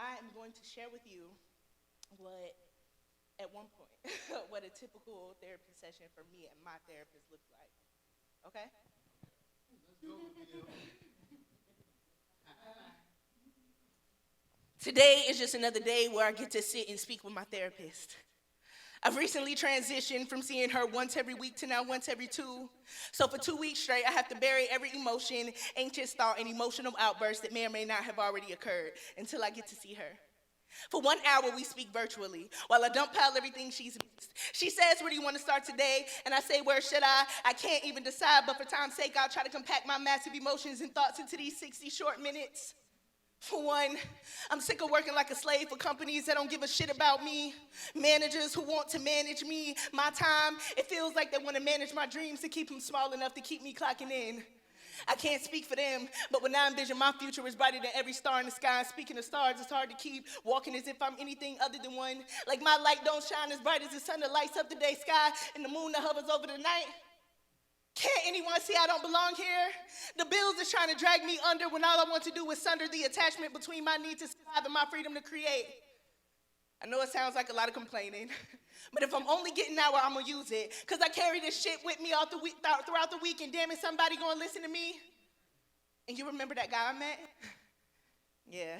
I am going to share with you what, at one point, what a typical therapy session for me and my therapist looks like. Okay? Today is just another day where I get to sit and speak with my therapist. I've recently transitioned from seeing her once every week to now once every two. So for 2 weeks straight, I have to bury every emotion, anxious thought, and emotional outburst that may or may not have already occurred until I get to see her. For 1 hour, we speak virtually, while I dump out everything she's missed. She says, where do you want to start today? And I say, where should I? I can't even decide, but for time's sake, I'll try to compact my massive emotions and thoughts into these 60 short minutes. For one, I'm sick of working like a slave for companies that don't give a shit about me, managers who want to manage me, my time. It feels like they want to manage my dreams to keep them small enough to keep me clocking in. I can't speak for them, but when I envision my future is brighter than every star in the sky, and speaking of stars, it's hard to keep walking as if I'm anything other than one. Like my light don't shine as bright as the sun that lights up the day sky and the moon that hovers over the night. Can't anyone see I don't belong here? The bills is trying to drag me under when all I want to do is sunder the attachment between my need to survive and my freedom to create. I know it sounds like a lot of complaining, but if I'm only getting an hour, I'm gonna use it, because I carry this shit with me throughout the week, and damn it, somebody gonna listen to me? And you remember that guy I met? Yeah.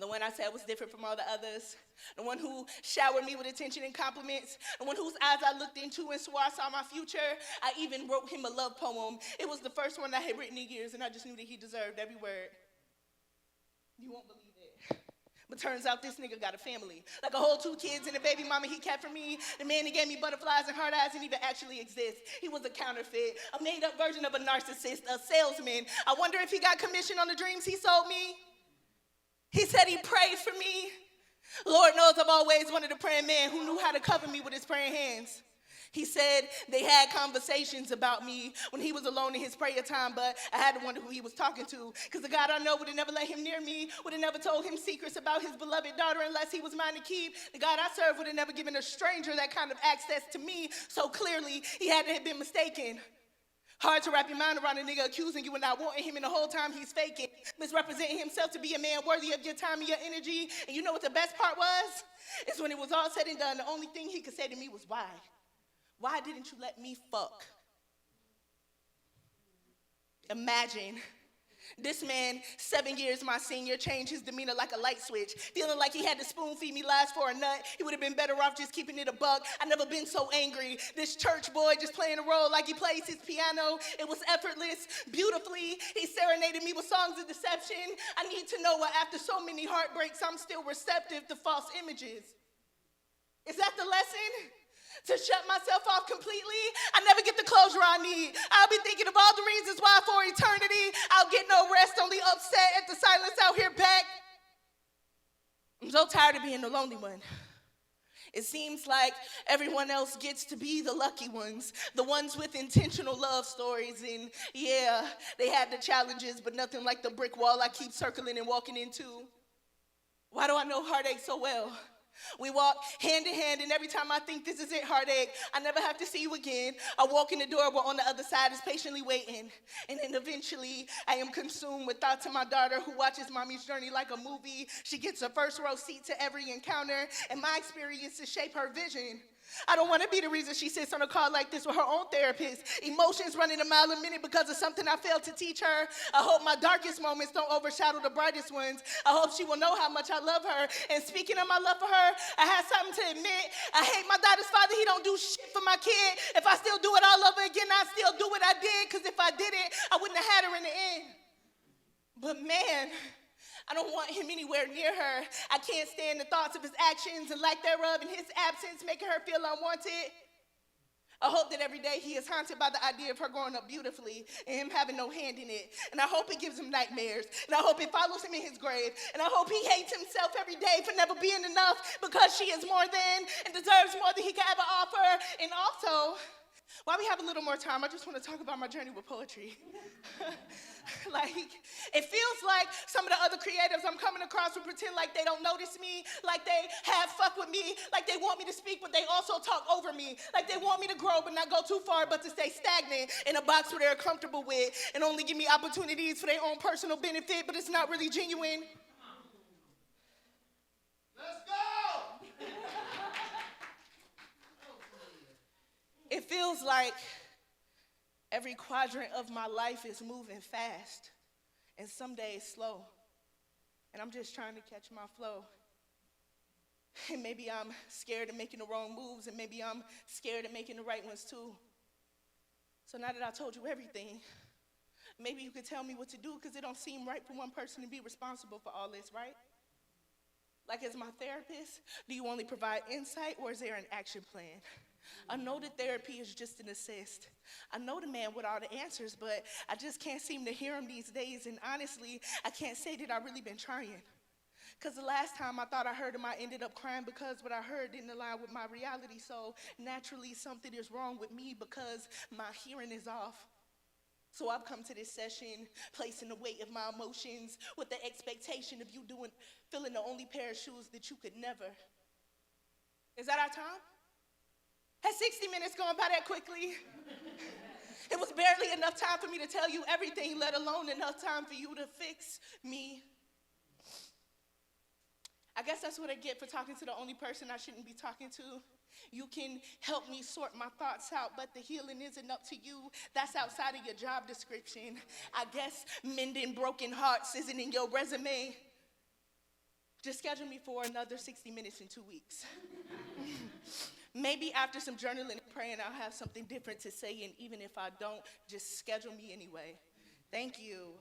The one I said was different from all the others. The one who showered me with attention and compliments. The one whose eyes I looked into and swore I saw my future. I even wrote him a love poem. It was the first one I had written in years, and I just knew that he deserved every word. You won't believe it. But turns out this nigga got a family. Like a whole 2 kids and a baby mama he kept from me. The man that gave me butterflies and hard eyes didn't even actually exist. He was a counterfeit, a made-up version of a narcissist, a salesman. I wonder if he got commission on the dreams he sold me. He said he prayed for me. Lord knows I've always wanted a praying man who knew how to cover me with his praying hands. He said they had conversations about me when he was alone in his prayer time, but I had to wonder who he was talking to, because the God I know would have never let him near me, would have never told him secrets about his beloved daughter unless he was mine to keep. The God I serve would have never given a stranger that kind of access to me, so clearly he had to have been mistaken. Hard to wrap your mind around a nigga accusing you and not wanting him, and the whole time he's faking, misrepresenting himself to be a man worthy of your time and your energy. And you know what the best part was? It's when it was all said and done, the only thing he could say to me was, why? Why didn't you let me fuck? Imagine. This man, 7 years my senior, changed his demeanor like a light switch. Feeling like he had to spoon feed me lies for a nut. He would have been better off just keeping it a buck. I never been so angry. This church boy just playing a role like he plays his piano. It was effortless, beautifully. He serenaded me with songs of deception. I need to know why after so many heartbreaks, I'm still receptive to false images. Is that the lesson? To shut myself off completely? I never get the closure I need. I'll be thinking of all the reasons why for eternity. I'll get no rest, only upset at the silence out here back. I'm so tired of being the lonely one. It seems like everyone else gets to be the lucky ones, the ones with intentional love stories. And yeah, they had the challenges, but nothing like the brick wall I keep circling and walking into. Why do I know heartache so well? We walk hand in hand, and every time I think this is it, heartache, I never have to see you again. I walk in the door, but on the other side is patiently waiting. And then eventually, I am consumed with thoughts of my daughter who watches mommy's journey like a movie. She gets a first row seat to every encounter, and my experiences shape her vision. I don't want to be the reason she sits on a call like this with her own therapist. Emotions running a mile a minute because of something I failed to teach her. I hope my darkest moments don't overshadow the brightest ones. I hope she will know how much I love her. And speaking of my love for her, I have something to admit. I hate my daughter's father. He don't do shit for my kid. If I still do it all over again, I'd still do what I did, because if I didn't, I wouldn't have had her in the end. But man, I don't want him anywhere near her. I can't stand the thoughts of his actions and lack thereof in his absence, making her feel unwanted. I hope that every day he is haunted by the idea of her growing up beautifully and him having no hand in it. And I hope it gives him nightmares. And I hope it follows him in his grave. And I hope he hates himself every day for never being enough, because she is more than and deserves more than he could ever offer. And also, while we have a little more time, I just want to talk about my journey with poetry. Like, it feels like some of the other creatives I'm coming across will pretend like they don't notice me, like they have fuck with me, like they want me to speak, but they also talk over me, like they want me to grow but not go too far, but to stay stagnant in a box where they're comfortable with, and only give me opportunities for their own personal benefit, but it's not really genuine. Let's go! It feels like every quadrant of my life is moving fast, and some days slow. And I'm just trying to catch my flow. And maybe I'm scared of making the wrong moves, and maybe I'm scared of making the right ones too. So now that I told you everything, maybe you could tell me what to do, because it don't seem right for one person to be responsible for all this, right? Like, as my therapist, do you only provide insight, or is there an action plan? I know that therapy is just an assist. I know the man with all the answers, but I just can't seem to hear him these days, and honestly, I can't say that I've really been trying. Because the last time I thought I heard him, I ended up crying because what I heard didn't align with my reality, so naturally something is wrong with me because my hearing is off. So I've come to this session placing the weight of my emotions with the expectation of you filling the only pair of shoes that you could never. Is that our time? Has 60 minutes gone by that quickly? It was barely enough time for me to tell you everything, let alone enough time for you to fix me. I guess that's what I get for talking to the only person I shouldn't be talking to. You can help me sort my thoughts out, but the healing isn't up to you. That's outside of your job description. I guess mending broken hearts isn't in your resume. Just schedule me for another 60 minutes in 2 weeks. Maybe after some journaling and praying, I'll have something different to say, and even if I don't, just schedule me anyway. Thank you.